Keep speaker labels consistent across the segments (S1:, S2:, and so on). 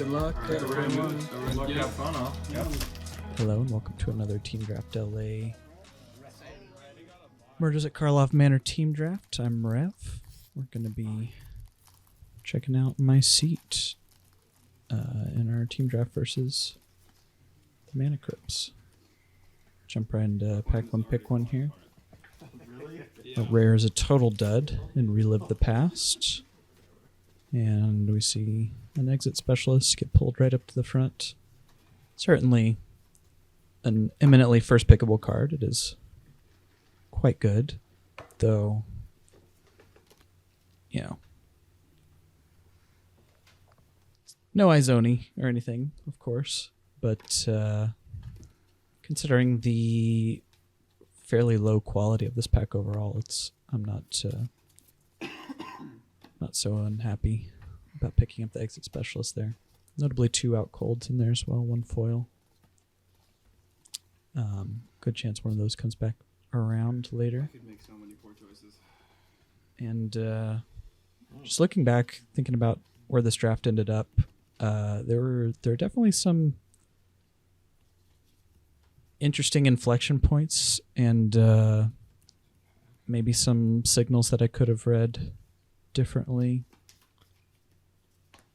S1: Good luck, everyone.
S2: Good luck, have fun, all. Yep.
S1: Hello and welcome to another Team Draft LA Murders at Karloff Manor Team Draft. I'm Rev. We're going to be checking out my seat in our Team Draft versus the Mana Cryps. Jump right into pack one, pick one here. A rare is a total dud and relive the past. And we see an exit specialist get pulled right up to the front. Certainly an eminently first pickable card. It is quite good, though, you know, no Izoni or anything, of course, but considering the fairly low quality of this pack overall, I'm not so unhappy about picking up the exit specialist there. Notably 2 out colds in there as well, 1 foil. Good chance one of those comes back around later.
S2: I could make so many poor choices.
S1: And just looking back, thinking about where this draft ended up, there are definitely some interesting inflection points and maybe some signals that I could have read differently.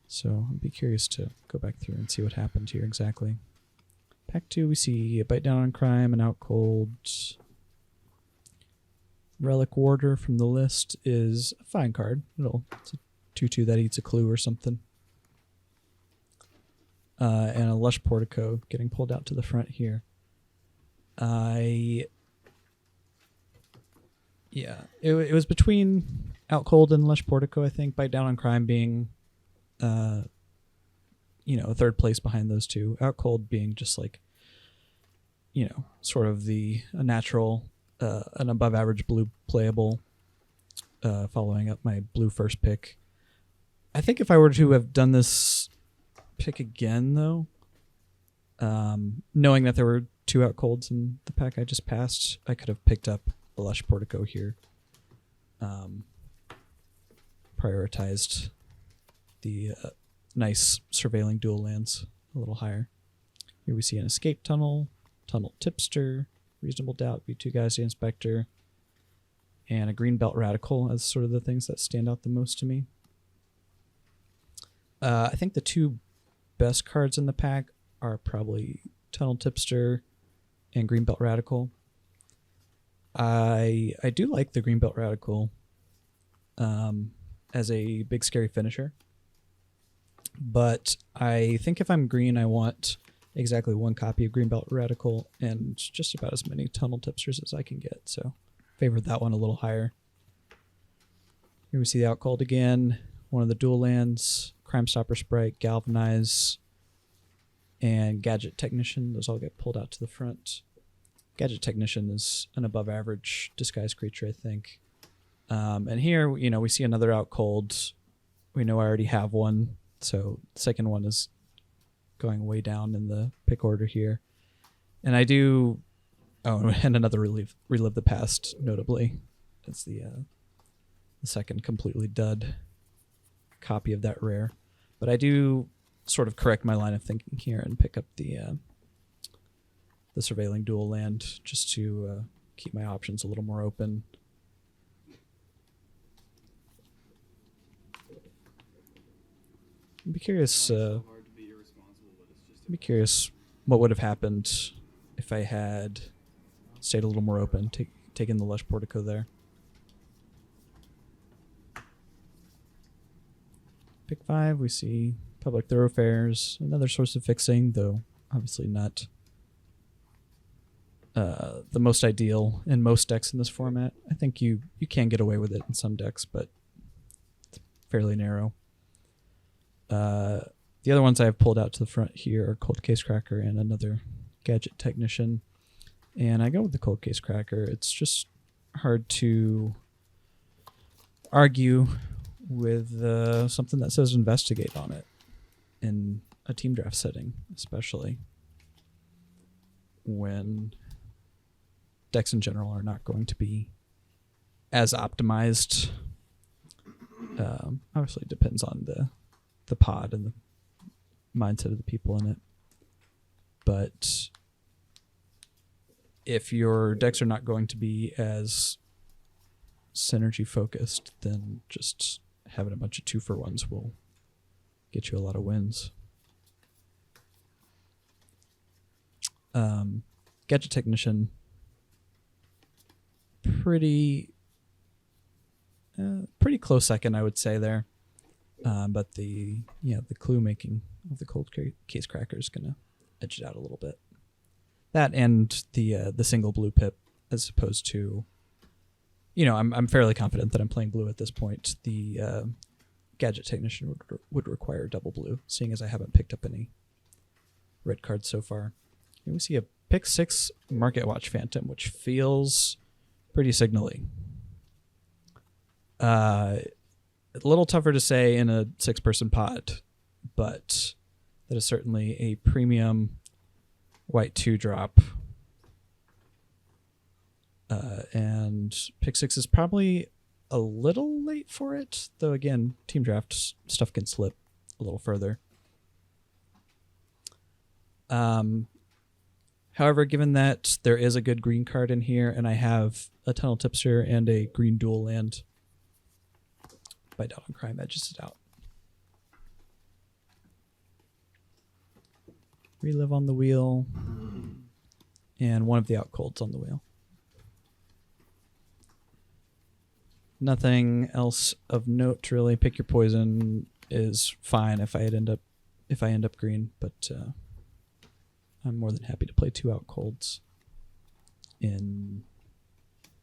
S1: So I'd be curious to go back through and see what happened here exactly. Pack 2, we see a Bite Down on Crime, an Out Cold. Relic Warder from the list is a fine card. It's a 2/2 that eats a clue or something. And a Lush Portico getting pulled out to the front here. It was between Out Cold and Lush Portico, I think. Bite Down on Crime being a third place behind those two. Out Cold being just like, sort of a natural, an above average blue playable, following up my blue first pick. I think if I were to have done this pick again, though, knowing that there were 2 Out Colds in the pack I just passed, I could have picked up a Lush Portico here. Prioritized the nice surveilling dual lands a little higher. Here we see an Escape Tunnel, Tunnel Tipster, Reasonable Doubt, V2 Guys the Inspector, and a Greenbelt Radical as sort of the things that stand out the most to me. I think the 2 best cards in the pack are probably Tunnel Tipster and Greenbelt Radical. I do like the Greenbelt Radical as a big scary finisher. But I think if I'm green, I want exactly 1 copy of Greenbelt Radical and just about as many Tunnel Tipsters as I can get. So favored that one a little higher. Here we see the Out Cold again. One of the dual lands, Crime Stopper Sprite, Galvanize, and Gadget Technician. Those all get pulled out to the front. Gadget Technician is an above average disguise creature, I think. And here, we see another Out Cold. We know I already have one. So the second one is going way down in the pick order here. And I do... Oh, and another Relive the Past, notably. It's the second completely dud copy of that rare. But I do sort of correct my line of thinking here and pick up the surveilling dual land just to keep my options a little more open. I'd be curious. What would have happened if I had stayed a little more open, taken the Lush Portico there. Pick 5, we see Public Thoroughfares, another source of fixing, though obviously not the most ideal in most decks in this format. I think you can get away with it in some decks, but it's fairly narrow. The other ones I have pulled out to the front here are Cold Case Cracker and another Gadget Technician. And I go with the Cold Case Cracker. It's just hard to argue with something that says investigate on it in a team draft setting, especially when decks in general are not going to be as optimized. Obviously, it depends on the pod and the mindset of the people in it. But if your decks are not going to be as synergy focused, then just having a bunch of 2-for-1s will get you a lot of wins. Gadget Technician, pretty close second, I would say there. But the clue making of the cold case cracker is gonna edge it out a little bit. That and the single blue pip, as opposed to, I'm fairly confident that I'm playing blue at this point. The Gadget Technician would require double blue, seeing as I haven't picked up any red cards so far. And we see a pick 6 Market Watch Phantom, which feels pretty signally. A little tougher to say in a 6-person pot, but that is certainly a premium white 2-drop. And pick 6 is probably a little late for it, though again, team draft stuff can slip a little further. However, given that there is a good green card in here, and I have a Tunnel Tipster and a green dual land, Bite Out on Crime edges it out. Relive on the wheel, and one of the out colds on the wheel. Nothing else of note really. Pick your poison is fine if I end up green, but I'm more than happy to play 2 out colds in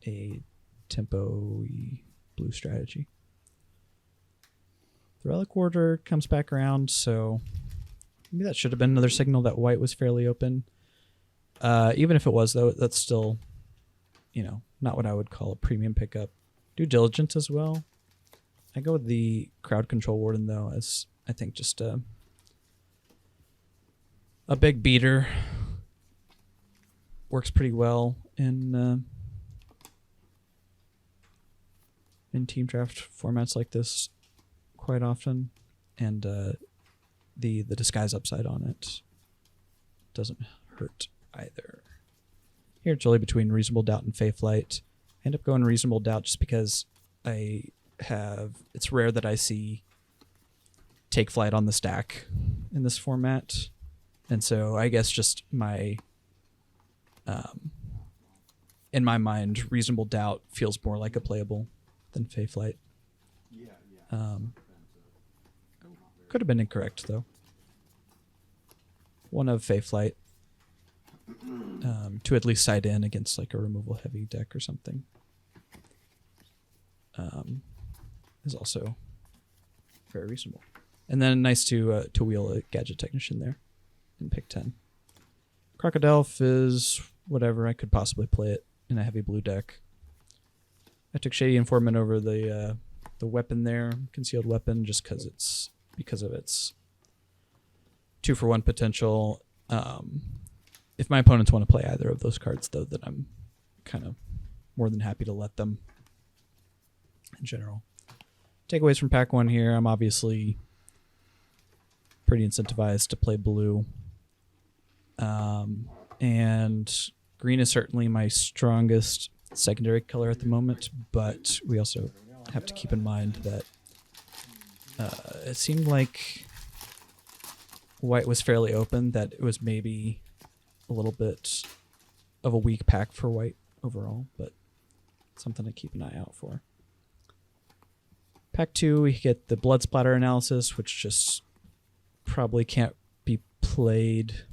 S1: a tempo-y blue strategy. The Relic Order comes back around, so maybe that should have been another signal that white was fairly open. Even if it was, though, that's still, not what I would call a premium pickup. Due Diligence as well. I go with the Crowd Control Warden, though, as I think just a big beater. Works pretty well in team draft formats like this quite often, and the disguise upside on it doesn't hurt either. Here it's really between Reasonable Doubt and Fayflight. I end up going Reasonable Doubt just because it's rare that I see Take Flight on the stack in this format. And so I guess just in my mind, Reasonable Doubt feels more like a playable than Fayflight. Could have been incorrect, though. One of Fayflight to at least side in against like a removal heavy deck or something is also very reasonable. And then nice to wheel a Gadget Technician there in pick 10. Crocodile is whatever. I could possibly play it in a heavy blue deck. I took Shady Informant over the weapon there, Concealed Weapon, just because of its 2-for-1 potential. If my opponents want to play either of those cards, though, then I'm kind of more than happy to let them in general. Takeaways from pack 1 here. I'm obviously pretty incentivized to play blue. And green is certainly my strongest secondary color at the moment, but we also have to keep in mind that it seemed like white was fairly open, that it was maybe a little bit of a weak pack for white overall, but something to keep an eye out for. Pack 2, we get the Blood Splatter Analysis, which just probably can't be played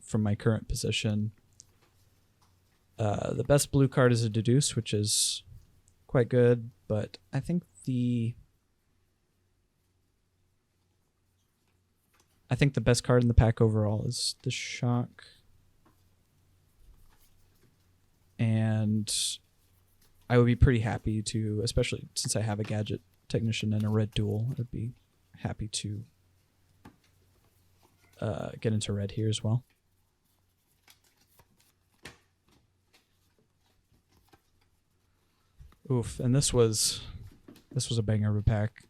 S1: from my current position. The best blue card is a Deduce, which is quite good, but I think the best card in the pack overall is the Shock. And I would be pretty happy to, especially since I have a Gadget Technician and a red dual, I'd be happy to get into red here as well. Oof, and this was a banger of a pack.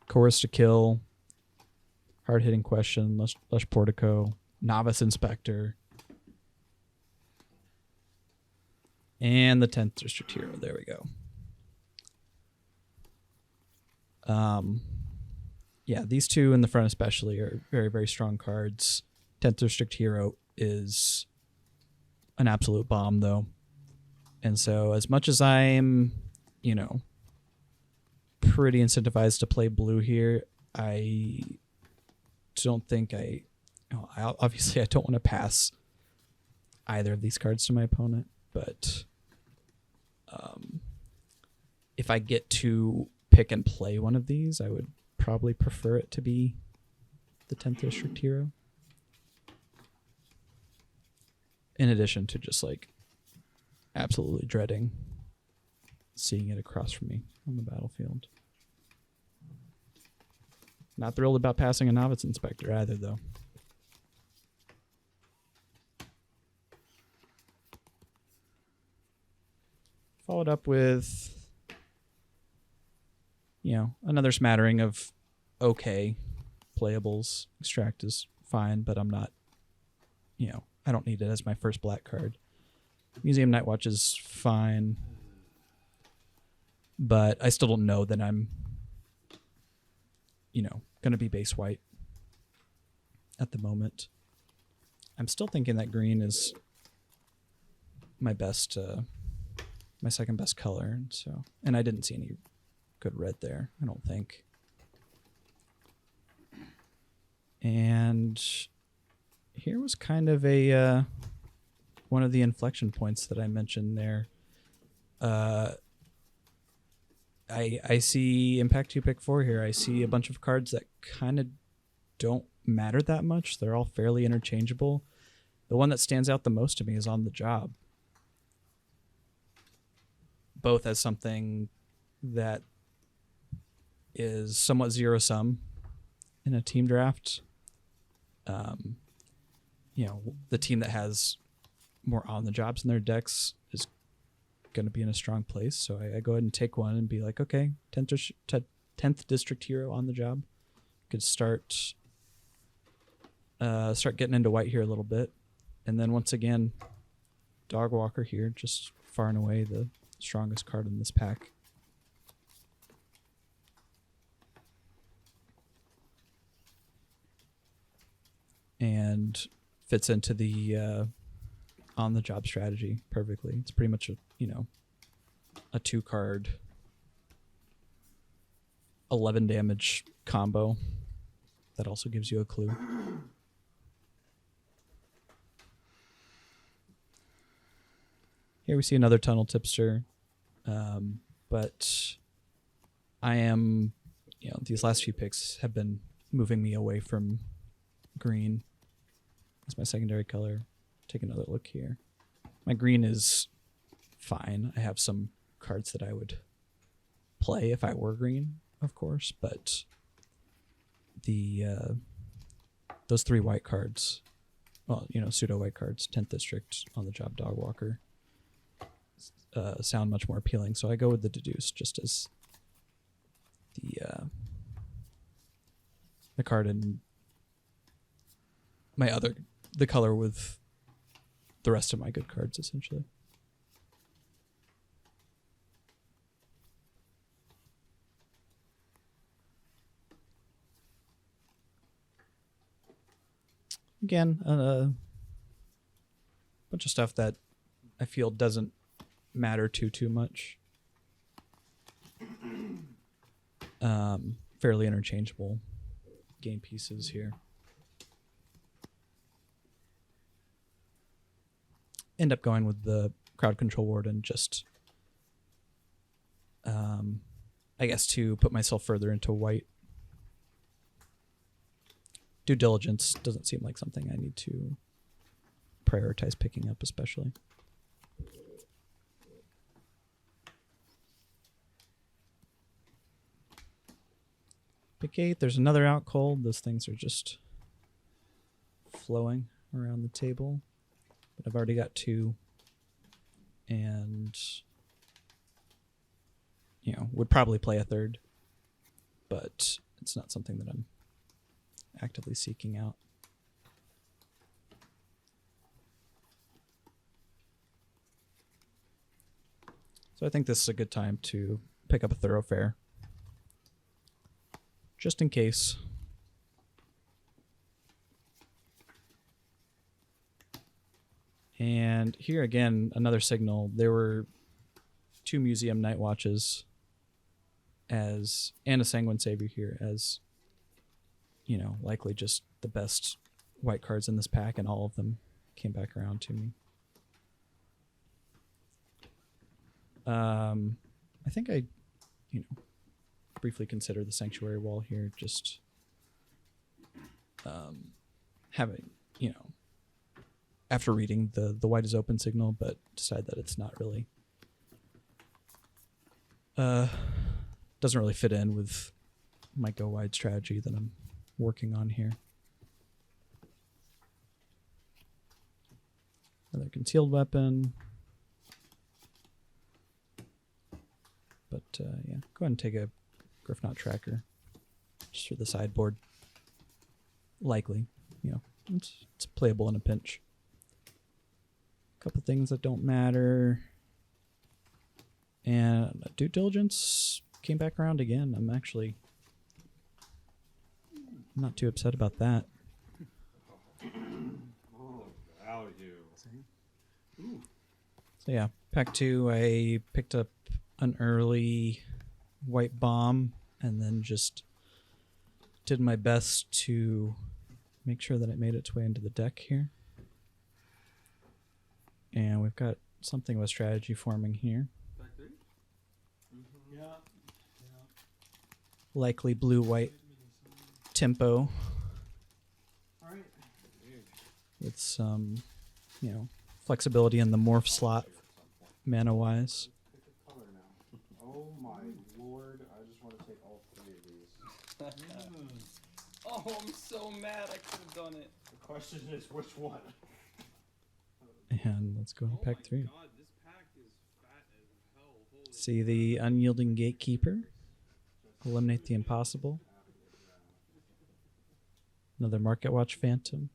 S1: Chorus to Kill, Hard-hitting question, Lush Portico, Novice Inspector, and the 10th District Hero. There we go. Yeah, these two in the front especially are very, very strong cards. 10th District Hero is an absolute bomb, though. And so as much as I'm, pretty incentivized to play blue here, I don't think obviously I don't want to pass either of these cards to my opponent, but if I get to pick and play one of these, I would probably prefer it to be the 10th District Hero. In addition to just absolutely dreading seeing it across from me on the battlefield. Not thrilled about passing a Novice Inspector either, though. Followed up with, another smattering of okay playables. Extract is fine, but I'm not, I don't need it as my first black card. Museum Night Watch is fine, but I still don't know that I'm, going to be base white at the moment. I'm still thinking that green is my best, my second best color. And I didn't see any good red there, I don't think. And here was kind of a one of the inflection points that I mentioned there. I see Impact 2 Pick 4 here. I see a bunch of cards that kind of don't matter that much. They're all fairly interchangeable. The one that stands out the most to me is On the Job. Both as something that is somewhat zero-sum in a team draft. The team that has more on the jobs in their decks is going to be in a strong place. So I go ahead and take one and be like, okay, 10th District Hero on the job. Could start getting into white here a little bit. And then once again, Dog Walker here, just far and away the strongest card in this pack. And fits into the on the job strategy perfectly. It's pretty much a 2-card 11 damage combo that also gives you a clue. Here we see another Tunnel Tipster, but I am, these last few picks have been moving me away from green as my secondary color. Take another look here. My green is fine. I have some cards that I would play if I were green, of course, but the those 3 white cards, well, pseudo white cards, 10th District, On the Job, Dog Walker, sound much more appealing. So I go with the Deduce just as the card in the color with the rest of my good cards, essentially. Again, a bunch of stuff that I feel doesn't matter too much. Fairly interchangeable game pieces here. End up going with the Crowd Control Warden just, I guess, to put myself further into white. Due Diligence doesn't seem like something I need to prioritize picking up, especially. Pick 8, there's another Out Cold. Those things are just flowing around the table. But I've already got 2. And, would probably play a 3rd. But it's not something that I'm actively seeking out. So I think this is a good time to pick up a Thoroughfare, just in case. And here again, another signal. There were 2 Museum Night Watches and a Sanguine Savior here as, you know, likely just the best white cards in this pack, and all of them came back around to me. I think I, briefly considered the Sanctuary Wall here, just having, after reading the white is open signal, but decide that it's not really, doesn't really fit in with my go wide strategy that I'm working on here. Another concealed weapon. But yeah, go ahead and take a Griffnot Tracker just for the sideboard. Likely, it's playable in a pinch. A couple things that don't matter. And Due Diligence came back around again. I'm actually not too upset about that.
S2: Oh, value.
S1: So yeah, pack 2, I picked up an early white bomb and then just did my best to make sure that it made its way into the deck here. And we've got something of a strategy forming here.
S2: Yeah.
S1: Likely blue-white tempo
S2: Alright.
S1: with some, flexibility in the morph slot mana-wise.
S3: Oh my lord, I just want to take all 3 of these.
S4: Oh, I'm so mad I could have done it.
S3: The question is which one?
S1: And let's go to pack 3.
S2: God, this pack is fat as hell. Holy
S1: See the Unyielding Gatekeeper. Eliminate the Impossible. Another Market Watch Phantom.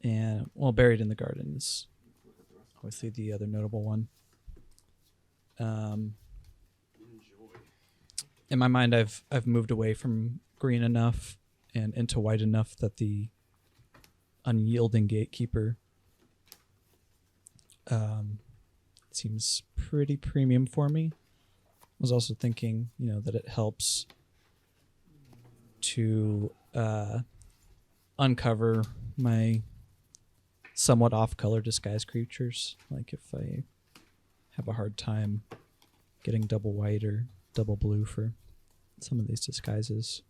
S1: And, Buried in the Garden is obviously the other notable one.
S2: enjoy.
S1: In my mind, I've moved away from green enough and into white enough that the Unyielding Gatekeeper seems pretty premium for me. I was also thinking, that it helps to uncover my somewhat off-color disguise creatures. Like if I have a hard time getting double white or double blue for some of these disguises,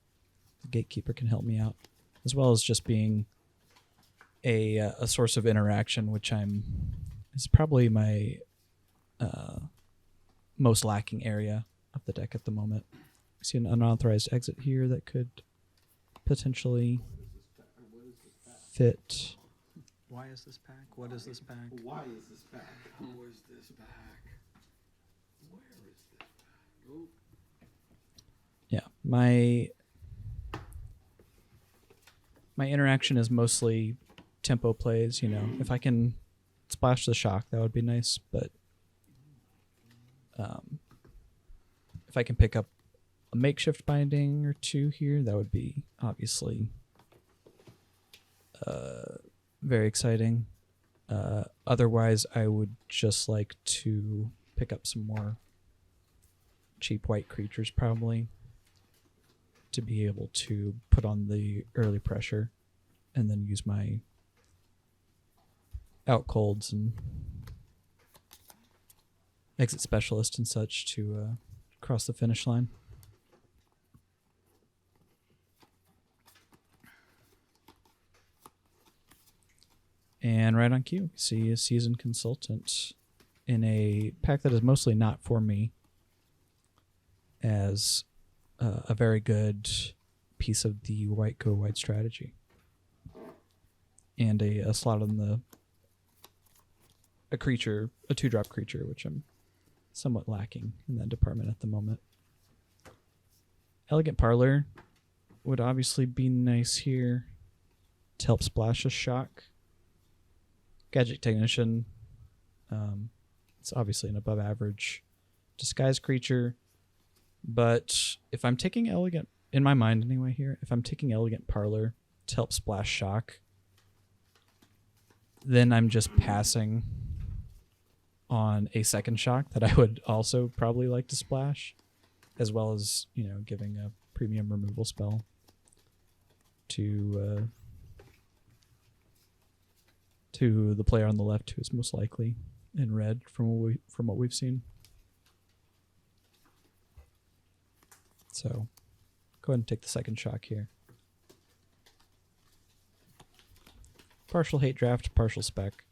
S1: the Gatekeeper can help me out, as well as just being a source of interaction, which is probably my most lacking area of the deck at the moment. I see an unauthorized exit here that could potentially fit.
S5: Why is this pack? What is this pack?
S3: Why is this back?
S2: Who is this back? Where is this back? Oh.
S1: Yeah, my interaction is mostly tempo plays. If I can splash the shock, that would be nice. But if I can pick up a makeshift binding or 2 here, that would be obviously very exciting. Otherwise, I would just like to pick up some more cheap white creatures, probably, to be able to put on the early pressure and then use my out colds and exit specialist and such to cross the finish line. And right on cue, see a Seasoned Consultant in a pack that is mostly not for me, as a very good piece of the white go white strategy, and a slot on a 2-drop creature, which I'm somewhat lacking in that department at the moment. Elegant Parlor would obviously be nice here to help splash a shock. Gadget Technician, it's obviously an above average disguise creature, but if I'm taking Elegant, in my mind anyway here, if I'm taking Elegant Parlor to help splash shock, then I'm just passing on a second shock that I would also probably like to splash, as well as, you know, giving a premium removal spell to the player on the left who is most likely in red from what we've seen. So go ahead and take the second shock here. Partial hate draft, partial spec.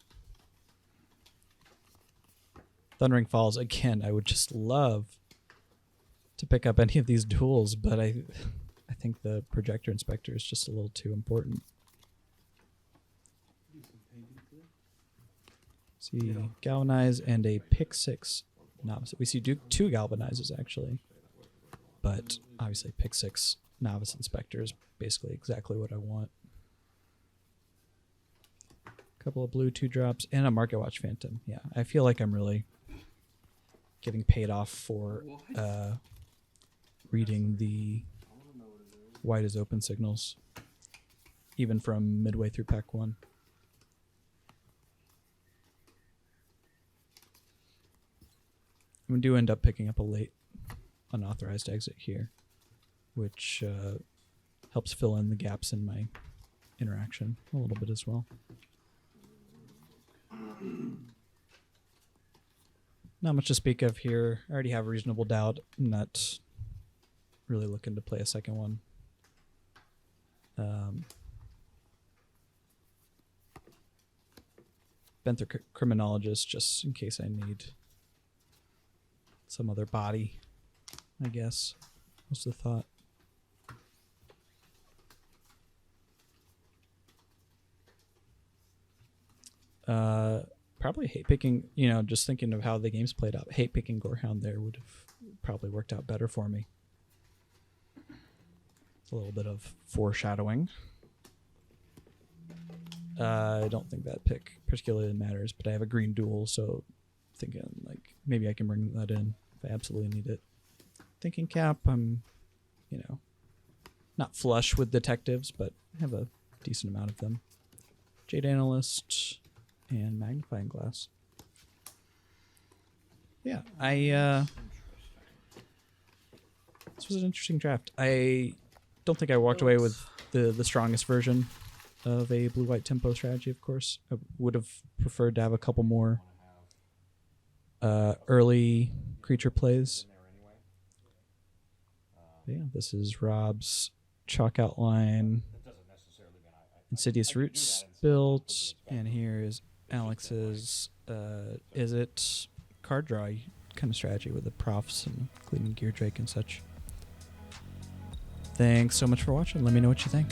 S1: Thundering Falls, again, I would just love to pick up any of these duels, but I think the Projector Inspector is just a little too important. See, Galvanize and a Pick 6 Novice. We see two Galvanizes, actually. But obviously Pick 6 Novice Inspector is basically exactly what I want. Couple of blue 2-drops and a Market Watch Phantom. Yeah, I feel like I'm really getting paid off for reading the wide as open signals, even from midway through pack 1. We do end up picking up a late unauthorized exit here, which helps fill in the gaps in my interaction a little bit as well. Not much to speak of here. I already have reasonable doubt. I'm not really looking to play a second one. Benther Criminologist, just in case I need some other body, I guess. What's the thought? Probably hate picking, you know, just thinking of how the game's played out. Hate picking Gorehound there would have probably worked out better for me. It's a little bit of foreshadowing. I don't think that pick particularly matters, but I have a green duel, so thinking like maybe I can bring that in if I absolutely need it. Thinking Cap, I'm, you know, not flush with detectives, but I have a decent amount of them. Jade Analyst and Magnifying Glass. Yeah, this was an interesting draft. I don't think I walked away with the strongest version of a blue-white tempo strategy, of course. I would have preferred to have a couple more early creature plays. But yeah, this is Rob's chalk outline. Insidious Roots built, and here is Alex's is it card draw kind of strategy with the profs and Gleaming Gear Drake and such. Thanks so much for watching. Let me know what you think.